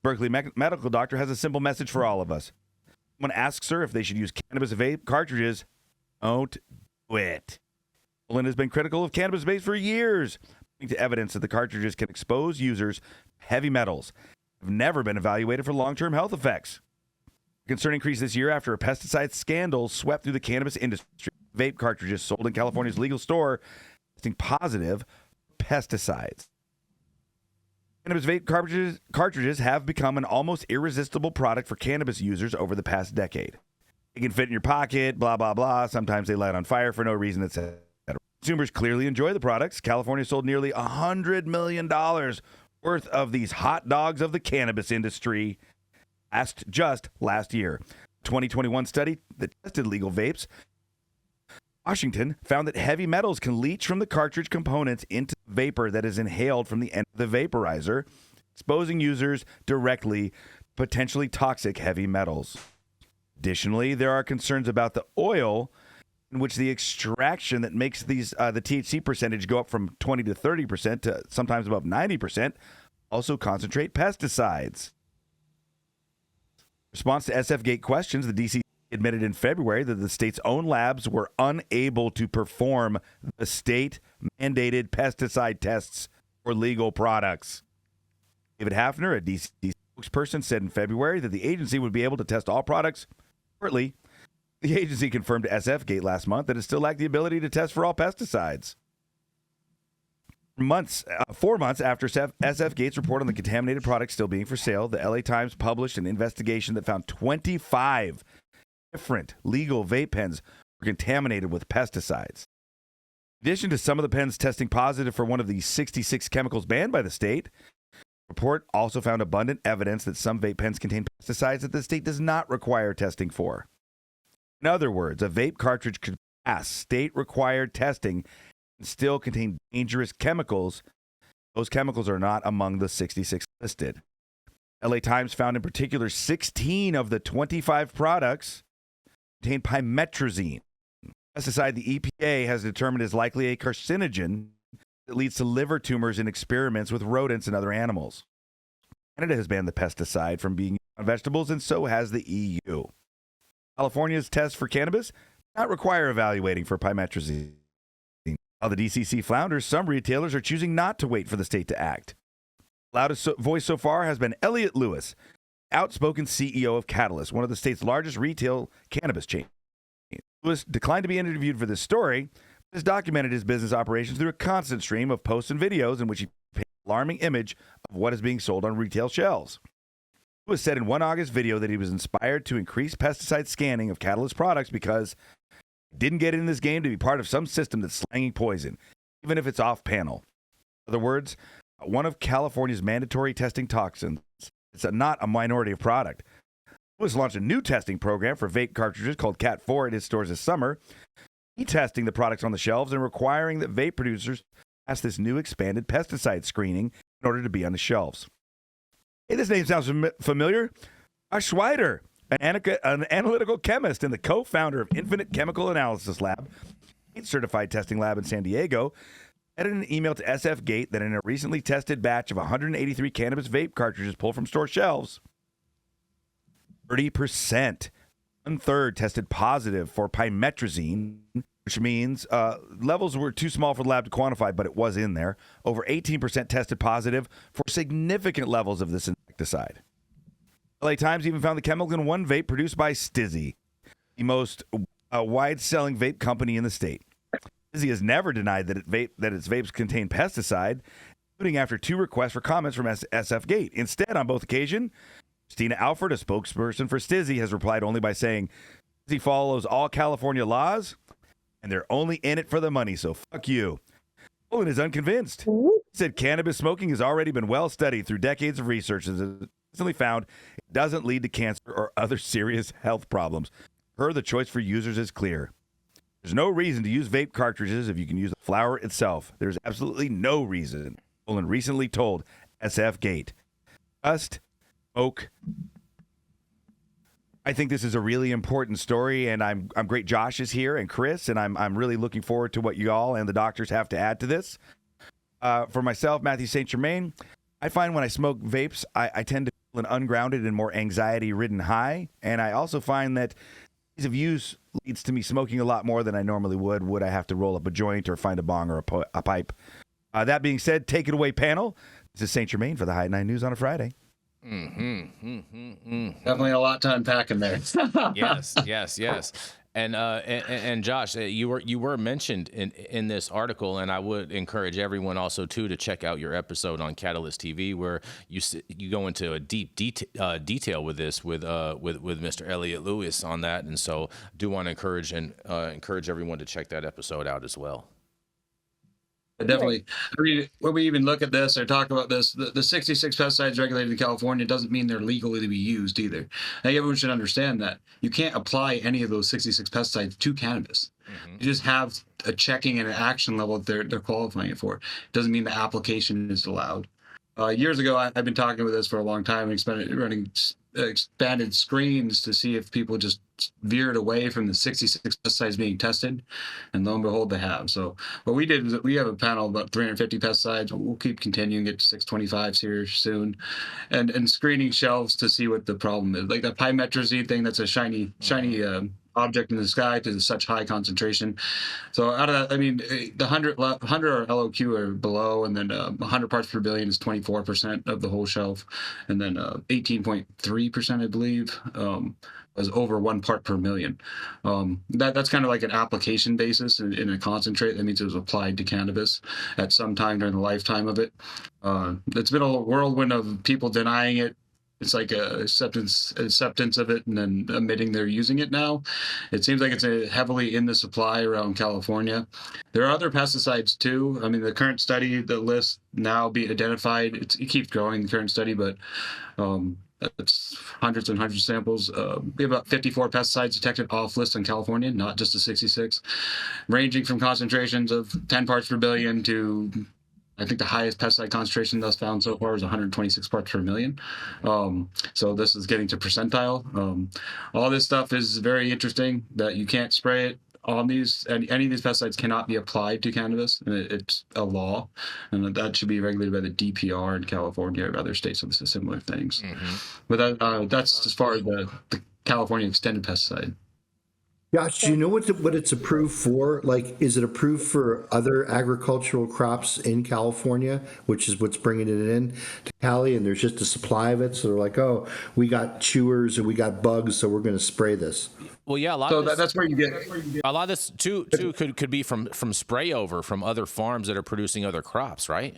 Berkeley medical doctor has a simple message for all of us. Someone asks her if they should use cannabis vape cartridges. Don't do it. Olin has been critical of cannabis vapes for years, pointing to evidence that the cartridges can expose users to heavy metals. Have never been evaluated for long-term health effects. Concern increased this year after a pesticide scandal swept through the cannabis industry. Vape cartridges sold in California's legal store testing positive for pesticides. Cannabis vape cartridges have become an almost irresistible product for cannabis users over the past decade. They can fit in your pocket, blah, blah, blah. Sometimes they light on fire for no reason, etc. Consumers clearly enjoy the products. California sold nearly $100 million worth of these hot dogs of the cannabis industry just last year. 2021 study that tested legal vapes. Washington found that heavy metals can leach from the cartridge components into vapor that is inhaled from the end of the vaporizer, exposing users directly to potentially toxic heavy metals. Additionally, there are concerns about the oil in which the extraction that makes these the THC percentage go up from 20 to 30% to sometimes above 90% also concentrate pesticides. In response to SF-Gate questions, the DC admitted in February that the state's own labs were unable to perform the state-mandated pesticide tests for legal products. David Hafner, a DC spokesperson, said in February that the agency would be able to test all products shortly. The agency confirmed to SF-Gate last month that it still lacked the ability to test for all pesticides. 4 months after SF-Gate's report on the contaminated products still being for sale, the LA Times published an investigation that found 25 different legal vape pens were contaminated with pesticides. In addition to some of the pens testing positive for one of the 66 chemicals banned by the state, the report also found abundant evidence that some vape pens contain pesticides that the state does not require testing for. In other words, a vape cartridge could pass state-required testing and still contain dangerous chemicals. Those chemicals are not among the 66 listed. LA Times found in particular 16 of the 25 products contain pymetrozine, a pesticide the EPA has determined is likely a carcinogen that leads to liver tumors in experiments with rodents and other animals. Canada has banned the pesticide from being used on vegetables, and so has the EU. California's test for cannabis does not require evaluating for pymetrozine. While the DCC flounders, some retailers are choosing not to wait for the state to act. The loudest voice so far has been Elliot Lewis, outspoken CEO of Catalyst, one of the state's largest retail cannabis chains. Lewis declined to be interviewed for this story, but has documented his business operations through a constant stream of posts and videos in which he paints an alarming image of what is being sold on retail shelves. Lewis said in one August video that he was inspired to increase pesticide scanning of Catalyst products because he didn't get in this game to be part of some system that's slanging poison, even if it's off-panel. In other words, one of California's mandatory testing toxins. It's not a minority of product. Lewis launched a new testing program for vape cartridges called Cat 4 at his stores this summer. He's testing the products on the shelves and requiring that vape producers pass this new expanded pesticide screening in order to be on the shelves. Hey, this name sounds familiar. Josh Schweider, an analytical chemist and the co-founder of Infinite Chemical Analysis Lab, a certified testing lab in San Diego, added an email to SF-Gate that in a recently tested batch of 183 cannabis vape cartridges pulled from store shelves, 30%, 1/3 tested positive for pymetrozine, which means levels were too small for the lab to quantify, but it was in there. Over 18% tested positive for significant levels of this insecticide. LA Times even found the chemical in one vape produced by Stizzy, the most wide-selling vape company in the state. Stizzy has never denied that its vapes contain pesticide, including after 2 requests for comments from SF-Gate. Instead, on both occasions, Christina Alford, a spokesperson for Stizzy, has replied only by saying Stizzy follows all California laws, and they're only in it for the money, so fuck you. Olin is unconvinced. He said cannabis smoking has already been well studied through decades of research and has recently found it doesn't lead to cancer or other serious health problems. For her, the choice for users is clear. There's no reason to use vape cartridges if you can use the flower itself. There's absolutely no reason. Olin recently told SF-Gate. Just smoke. I think this is a really important story, and I'm great Josh is here and Chris, and I'm really looking forward to what you all and the doctors have to add to this. For myself, Mathieu St. Germain, I find when I smoke vapes, I tend to an ungrounded and more anxiety-ridden high. And I also find that ease of use leads to me smoking a lot more than I normally would I have to roll up a joint or find a bong or a pipe. That being said, take it away, panel. This is St. Germain for the High 9 News on a Friday. Definitely a lot to unpack in there. Yes. And Josh, you were mentioned in this article, and I would encourage everyone also to check out your episode on Catalyst TV, where you go into a deep detail with this with Mr. Elliot Lewis on that, and so do want to encourage everyone to check that episode out as well. Definitely. When we even look at this or talk about this, the 66 pesticides regulated in California doesn't mean they're legally to be used either. I think everyone should understand that. You can't apply any of those 66 pesticides to cannabis. Mm-hmm. You just have a checking and an action level that they're qualifying it for. It doesn't mean the application is allowed. Years ago, I've been talking with this for a long time, running expanded screens to see if people just veered away from the 66 pesticides being tested, and lo and behold, they have. So what we did is we have a panel of about 350 pesticides. We'll keep continuing it to 625s here soon, and screening shelves to see what the problem is. Like that pymetrazine thing, that's a shiny object in the sky to such high concentration. So out of that, I mean, the 100 or LOQ or below, and then 100 parts per billion is 24% of the whole shelf, and then 18.3%, I believe, was over 1 part per million. That's kind of like an application basis in a concentrate. That means it was applied to cannabis at some time during the lifetime of it. It's been a whirlwind of people denying it. It's like a acceptance of it, and then admitting they're using it now. It seems like it's heavily in the supply around California. There are other pesticides too. I mean, the current study, the list now be identified. It keeps growing, the current study, but it's hundreds and hundreds of samples. We have about 54 pesticides detected off list in California, not just the 66, ranging from concentrations of 10 parts per billion to, I think the highest pesticide concentration thus found so far is 126 parts per million. So this is getting to percentile. All this stuff is very interesting, that you can't spray it on these, and any of these pesticides cannot be applied to cannabis. It's a law, and that should be regulated by the DPR in California or other states with similar things. Mm-hmm. But that's as far as the California extended pesticide. Josh, do you know what it's approved for? Like, is it approved for other agricultural crops in California, which is what's bringing it in to Cali, and there's just a supply of it? So they're like, oh, we got chewers and we got bugs, so we're going to spray this. Well, yeah, that's where you get a lot of this too could be from spray over from other farms that are producing other crops, right?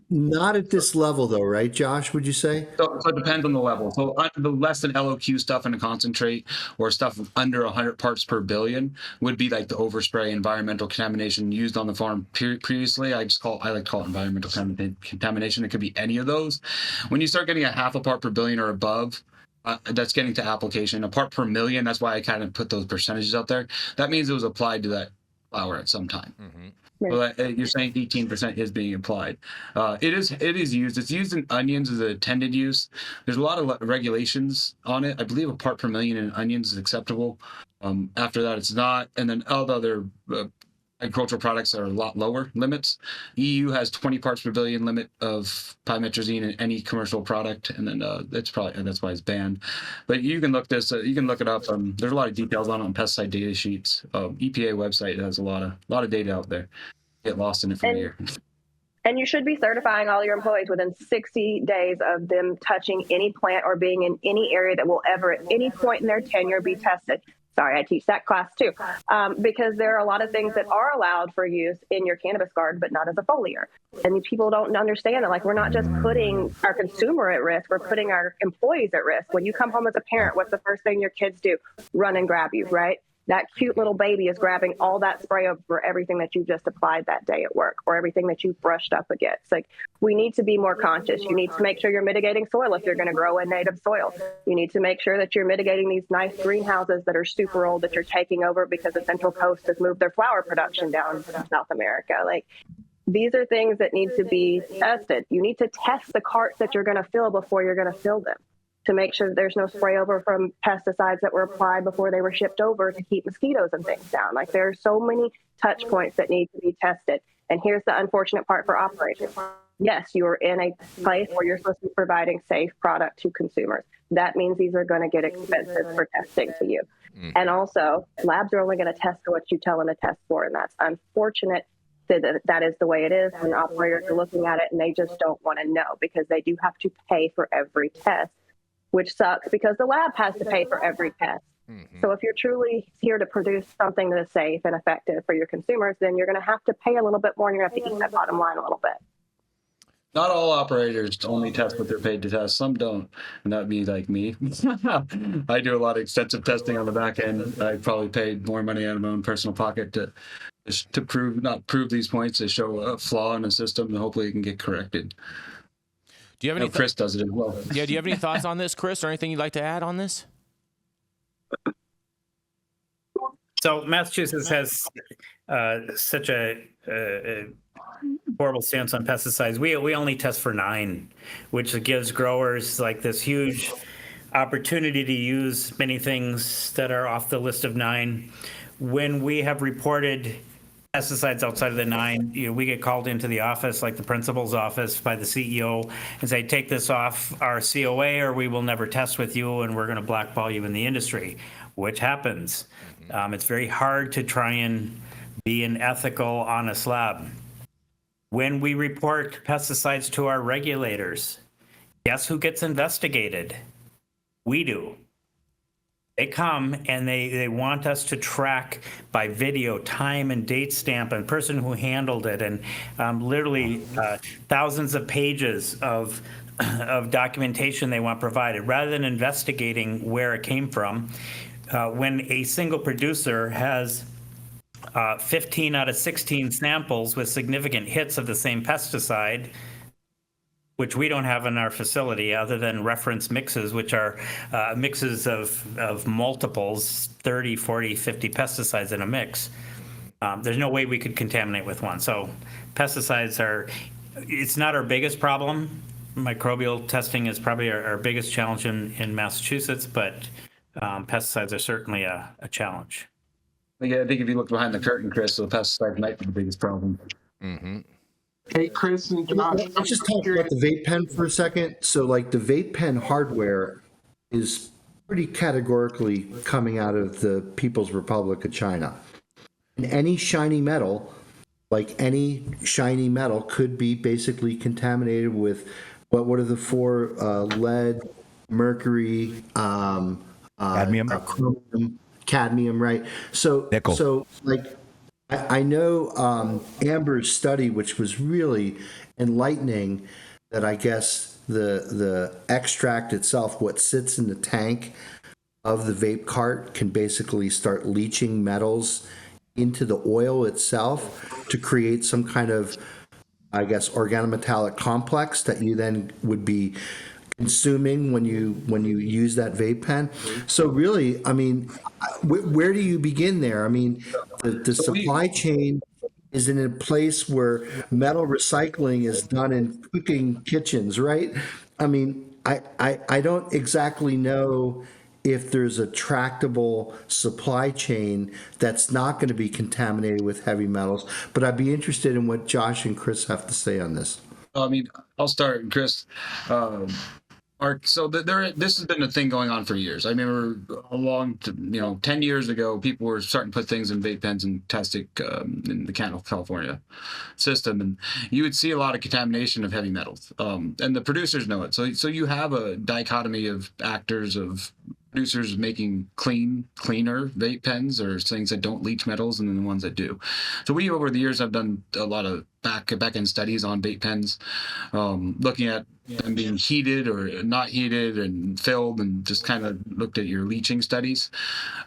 Not at this level, though, right, Josh, would you say? So it depends on the level. So the less than LOQ stuff in a concentrate, or stuff under 100 parts per billion, would be like the overspray environmental contamination used on the farm previously. I like to call it environmental contamination. It could be any of those. When you start getting a half a part per billion or above, that's getting to application. A part per million, that's why I kind of put those percentages out there. That means it was applied to that flower at some time. Mm-hmm. Well, you're saying 18% is being applied. It is used. It's used in onions as a intended use. There's a lot of regulations on it. I believe a part per million in onions is acceptable. After that, it's not. And then all the other agricultural products are a lot lower limits. EU has 20 parts per billion limit of pymetrazine in any commercial product, and then that's why it's banned. But you can look it up. There's a lot of details on pesticide data sheets. EPA website has a lot of data out there. Get lost in it for a year. And you should be certifying all your employees within 60 days of them touching any plant or being in any area that will ever at any point in their tenure be tested. Sorry, I teach that class too, because there are a lot of things that are allowed for use in your cannabis garden, but not as a foliar. And people don't understand that, like, we're not just putting our consumer at risk, we're putting our employees at risk. When you come home as a parent, what's the first thing your kids do? Run and grab you, right? That cute little baby is grabbing all that spray over everything that you just applied that day at work, or everything that you've brushed up against. Like, we need to be more conscious. You need to make sure you're mitigating soil if you're going to grow in native soil. You need to make sure that you're mitigating these nice greenhouses that are super old that you're taking over because the Central Coast has moved their flower production down to South America. Like, these are things that need to be tested. You need to test the carts that you're going to fill before you're going to fill them, to make sure that there's no spray over from pesticides that were applied before they were shipped over to keep mosquitoes and things down. Like, there are so many touch points that need to be tested. And here's the unfortunate part for operators. yes, you're in a place where you're supposed to be providing safe product to consumers. That means these are going to get expensive for testing to you. And also, labs are only going to test for what you tell them to test for, and that's unfortunate. That is the way it is when operators are looking at it and they just don't want to know, because they do have to pay for every test, which sucks because the lab has to pay for every test. So if you're truly here to produce something that is safe and effective for your consumers, then you're going to have to pay a little bit more and you're going to have to eat that bottom line a little bit. Not all operators only test what they're paid to test. Some don't, and that'd be like me. I do a lot of extensive testing on the back end. I probably paid more money out of my own personal pocket to prove, not prove these points, to show a flaw in a system, and hopefully it can get corrected. Do you have any? Chris does it as well. Yeah. Do you have any thoughts on this, Chris, or anything you'd like to add on this? So Massachusetts has such a horrible stance on pesticides. We only test for 9, which gives growers like this huge opportunity to use many things that are off the list of 9. When we have reported pesticides outside of the 9, we get called into the office, like the principal's office, by the CEO and say, take this off our COA or we will never test with you and we're going to blackball you in the industry, which happens. It's very hard to try and be an ethical, honest lab. When we report pesticides to our regulators, guess who gets investigated? We do. They come and they want us to track by video, time and date stamp and person who handled it, and literally thousands of pages of documentation they want provided, rather than investigating where it came from. When a single producer has 15 out of 16 samples with significant hits of the same pesticide, which we don't have in our facility other than reference mixes, which are mixes of multiples, 30, 40, 50 pesticides in a mix. There's no way we could contaminate with one. So pesticides it's not our biggest problem. Microbial testing is probably our biggest challenge in Massachusetts, but pesticides are certainly a challenge. Yeah, I think if you look behind the curtain, Chris, the pesticides might be the biggest problem. Mm-hmm. Hey, Chris and Josh. Let's just talk about the vape pen for a second. So, like, the vape pen hardware is pretty categorically coming out of the People's Republic of China. And any shiny metal, could be basically contaminated with what are the 4 lead, mercury, Cadmium. Chromium, cadmium, right? So, Nickel. So like, I know Amber's study, which was really enlightening, that I guess the extract itself, what sits in the tank of the vape cart, can basically start leaching metals into the oil itself to create some kind of, I guess, organometallic complex that you then would be consuming when you use that vape pen. So really, I mean, where do you begin there? I mean, the supply chain is in a place where metal recycling is done in cooking kitchens, right? I mean, I don't exactly know if there's a tractable supply chain that's not going to be contaminated with heavy metals, but I'd be interested in what Josh and Chris have to say on this. I mean, I'll start, Chris. This has been a thing going on for years. I remember 10 years ago, people were starting to put things in vape pens and test it in the California system, and you would see a lot of contamination of heavy metals. And the producers know it. So you have a dichotomy of actors, of producers making cleaner vape pens or things that don't leach metals, and then the ones that do. So we, over the years, have done a lot of back-end studies on vape pens, looking at them being heated or not heated and filled, and just kind of looked at your leaching studies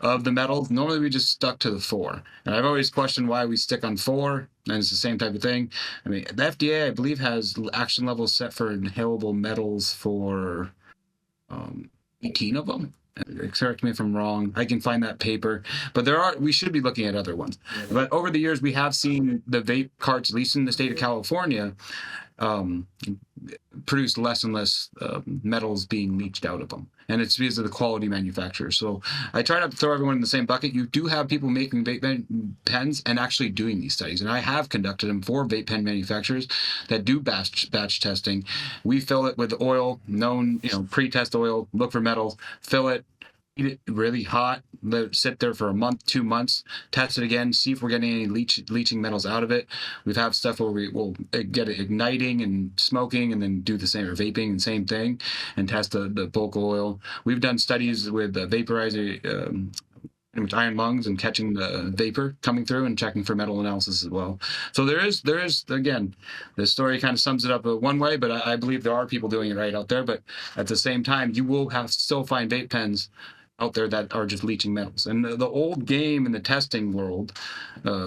of the metals. Normally we just stuck to the 4. And I've always questioned why we stick on 4, and it's the same type of thing. I mean, the FDA, I believe, has action levels set for inhalable metals for 18 of them. Correct me if I'm wrong. I can find that paper, but we should be looking at other ones. But over the years, we have seen the vape carts, at least in the state of California, produce less and less metals being leached out of them. And it's because of the quality manufacturers. So I try not to throw everyone in the same bucket. You do have people making vape pens and actually doing these studies. And I have conducted them for vape pen manufacturers that do batch testing. We fill it with oil, known, pre-test oil, look for metals, fill it, eat it really hot, let it sit there for a month, 2 months, test it again, see if we're getting any leaching metals out of it. We've had stuff where we will get it igniting and smoking and then do the same, or vaping and same thing, and test the bulk oil. We've done studies with the vaporizer, iron lungs, and catching the vapor coming through and checking for metal analysis as well. So there is again, the story kind of sums it up one way, but I believe there are people doing it right out there. But at the same time, you will still find vape pens out there that are just leaching metals. And the old game in the testing world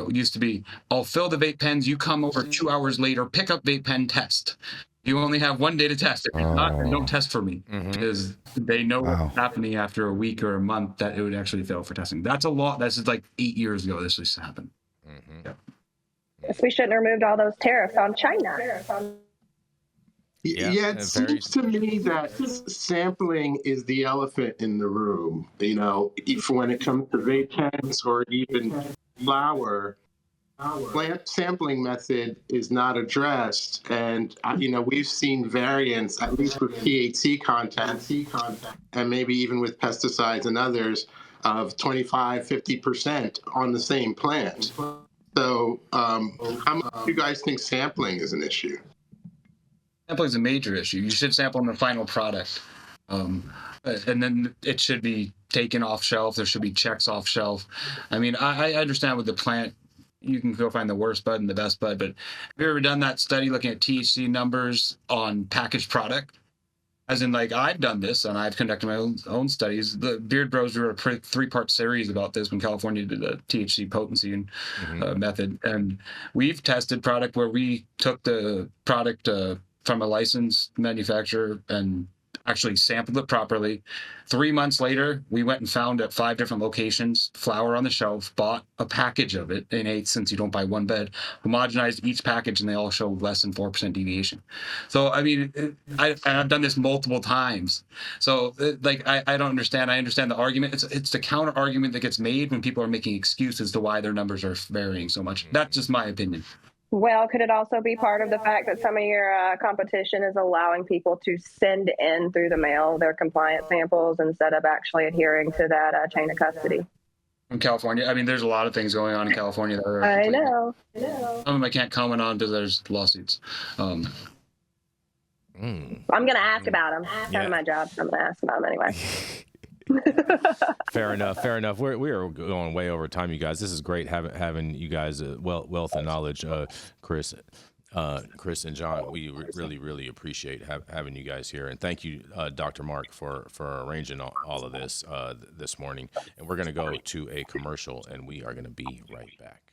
used to be, I'll fill the vape pens, you come over 2 hours later, pick up vape pen, test. You only have 1 day to test. If not, don't test for me. Because they know what's happening after a week or a month that it would actually fail for testing. That's a lot. That's like 8 years ago this used to happen. Yeah. Guess we shouldn't have removed all those tariffs on China. Yeah, it seems to me that sampling is the elephant in the room. If when it comes to vape pens or even flower, plant sampling method is not addressed. And, we've seen variants, at least with THC content, and maybe even with pesticides and others, of 25, 50% on the same plant. So how much do you guys think sampling is an issue? Sampling is a major issue. You should sample on the final product. And then it should be taken off shelf. There should be checks off shelf. I mean, I understand with the plant, you can go find the worst bud and the best bud, but have you ever done that study looking at THC numbers on packaged product? As in, like, I've done this, and I've conducted my own studies. The Beard Bros wrote a 3-part series about this when California did the THC potency and method. And we've tested product where we took the product from a licensed manufacturer and actually sampled it properly. 3 months later, we went and found at 5 different locations flour on the shelf, bought a package of it in 8, since you don't buy one bed, homogenized each package, and they all show less than 4% deviation. So, I mean, I've done this multiple times. So, I don't understand. I understand the argument. It's the counter argument that gets made when people are making excuses to why their numbers are varying so much. That's just my opinion. Well, could it also be part of the fact that some of your competition is allowing people to send in through the mail their compliant samples instead of actually adhering to that chain of custody? In California, I mean, there's a lot of things going on in California that are. I know. Some of them I can't comment on because there's lawsuits. I'm going to ask about them. It's kind of my job, so I'm going to ask about them anyway. Fair enough. We are going way over time, you guys. This is great having you guys wealth and knowledge, Chris and John. We really appreciate having you guys here, and thank you, Dr. Mark, for arranging all of this this morning. And we're going to go to a commercial, and we are going to be right back.